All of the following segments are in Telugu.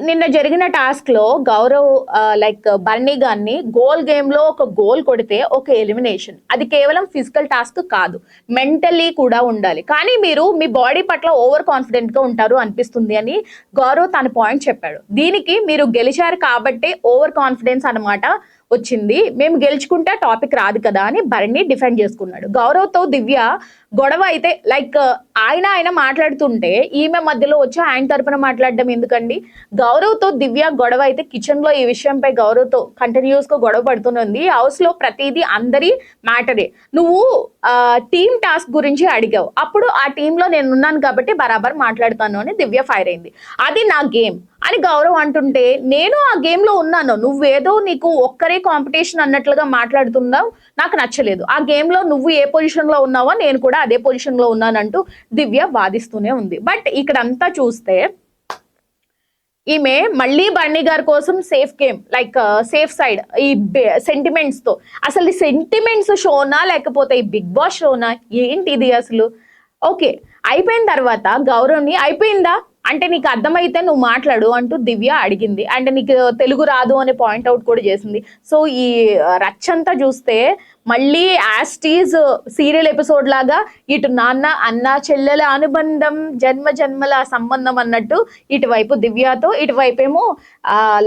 నిన్న జరిగిన టాస్క్ లో గౌరవ్ లైక్ బర్నీ గారిని గేమ్ లో ఒక గోల్ కొడితే ఒక ఎలిమినేషన్. అది కేవలం ఫిజికల్ టాస్క్ కాదు, మెంటల్లీ కూడా ఉండాలి. కానీ మీరు మీ బాడీ పట్ల ఓవర్ కాన్ఫిడెంట్ గా ఉంటారు అనిపిస్తుంది అని గౌరవ్ తన పాయింట్ చెప్పాడు. దీనికి మీరు గెలిచారు కాబట్టి ఓవర్ కాన్ఫిడెన్స్ అన్నమాట వచ్చింది, మేము గెలుచుకుంటే టాపిక్ రాదు కదా అని బర్నీ డిఫెండ్ చేసుకున్నాడు. గౌరవ్తో దివ్య గొడవ అయితే లైక్ ఆయన మాట్లాడుతుంటే ఈమె మధ్యలో వచ్చి ఆయన తరపున మాట్లాడడం ఎందుకండి? గౌరవ్తో దివ్య గొడవ అయితే కిచెన్ లో ఈ విషయంపై గౌరవ్తో కంటిన్యూస్ గా గొడవ పడుతుంది. హౌస్ లో ప్రతిదీ అందరి మ్యాటరే. నువ్వు టీమ్ టాస్క్ గురించి అడిగావు, అప్పుడు ఆ టీంలో నేను ఉన్నాను కాబట్టి బరాబర్ మాట్లాడుతాను అని దివ్య ఫైర్ అయింది. అది నా గేమ్ అని గౌరవ్ అంటుంటే నేను ఆ గేమ్ లో ఉన్నాను, నువ్వేదో నీకు ఒక్కరే కాంపిటీషన్ అన్నట్లుగా మాట్లాడుతున్నావు, నాకు నచ్చలేదు. ఆ గేమ్ లో నువ్వు ఏ పొజిషన్ లో ఉన్నావో నేను కూడా అదే పొజిషన్ లో ఉన్నానంటూ దివ్య వాదిస్తూనే ఉంది. బట్ ఇక్కడ అంతా చూస్తే ఈమె మళ్ళీ బర్నీ గారి కోసం safe game like safe side ఈ సెంటిమెంట్స్ తో, అసలు ఈ సెంటిమెంట్స్ షోనా లేకపోతే ఈ బిగ్ బాస్ షోనా ఏంటి ఇది అసలు? ఓకే, అయిపోయిన తర్వాత గౌరవ్ని అయిపోయిందా అంటే నీకు అర్థమైతే నువ్వు మాట్లాడు అంటూ దివ్య అడిగింది. అండ్ నీకు తెలుగు రాదు అనే పాయింట్ అవుట్ కూడా చేసింది. సో ఈ రచ్చంతా చూస్తే మళ్ళీ యాస్టీజ్ సీరియల్ ఎపిసోడ్ లాగా ఇటు నాన్న అన్న చెల్లెల అనుబంధం జన్మ జన్మల సంబంధం అన్నట్టు ఇటువైపు దివ్యతో, ఇటువైపు ఏమో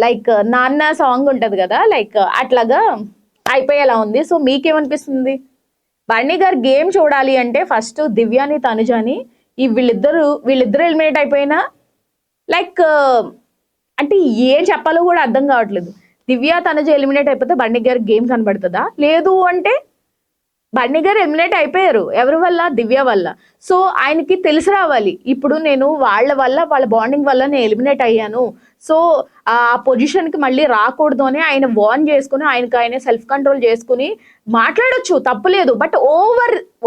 లైక్ నాన్న సాంగ్ ఉంటది కదా, లైక్ అట్లాగా అయిపోయేలా ఉంది. సో మీకేమనిపిస్తుంది? బర్నీ గారు గేమ్ చూడాలి అంటే ఫస్ట్ దివ్యాని తనుజాని ఈ వీళ్ళిద్దరు ఎలిమినేట్ అయిపోయినా లైక్ అంటే ఏం చెప్పాలో కూడా అర్థం కావట్లేదు. దివ్య తనుజ ఎలిమినేట్ అయిపోతే బర్నీ గారి గేమ్ కనబడుతుందా? లేదు అంటే బర్నీ గారు ఎలిమినేట్ అయిపోయారు ఎవరి వల్ల? దివ్య వల్ల. సో ఆయనకి తెలిసి రావాలి, ఇప్పుడు నేను వాళ్ళ బాండింగ్ వల్ల నేను ఎలిమినేట్ అయ్యాను, సో ఆ పొజిషన్కి మళ్ళీ రాకూడదు అని ఆయన వార్న్ చేసుకుని ఆయన సెల్ఫ్ కంట్రోల్ చేసుకుని మాట్లాడొచ్చు, తప్పులేదు. బట్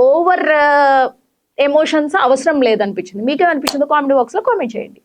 ఓవర్ ఎమోషన్స్ అవసరం లేదనిపించింది. మీకేమనిపించిందో కామెంట్ బాక్స్లో కామెంట్ చేయండి.